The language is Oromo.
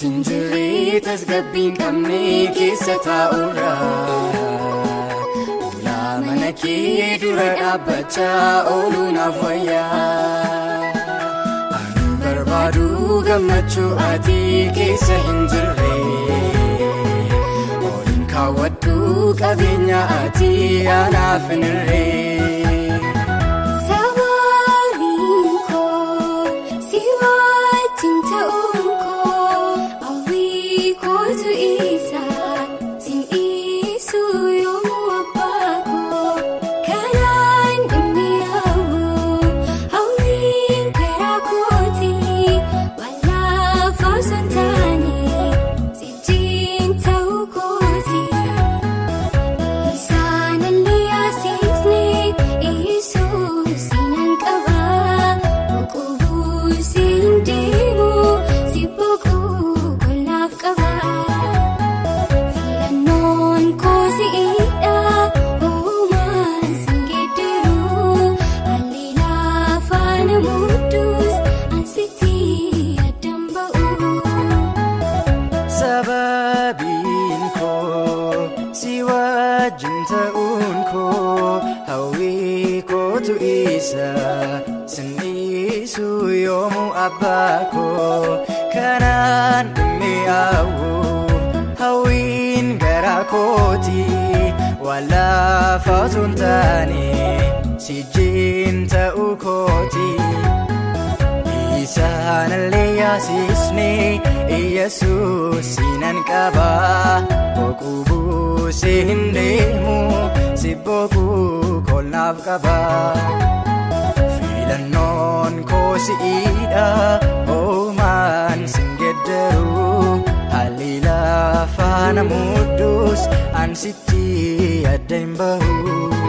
Tinjirri tasgabbiin qabnee keessa taa'urraa mana kee dura dhaabbachaa ooluu naaf wayyaa. Ani barbaadu gammachuu ati keessa hin jirre ooliin kaawwadhu qabeenya ati anaaf hin hirre. Sababiin koo si wajjin ta'uun koo hawwii kootu isa sin dhiisu yoomuu abbaa koo kanaan mi'aawu hawwiin garaa kooti waan laafaa osoo hin taane si wajjin ta'uu kooti. Isaanallee yaasisne Yesuus sinan qaba boquu buusee hin deemu si boquu kolnaaf qaba. Filannoon koo si'idha oomaan sin gedderu haalli lafaa na muddus an sitti adda hin bahu.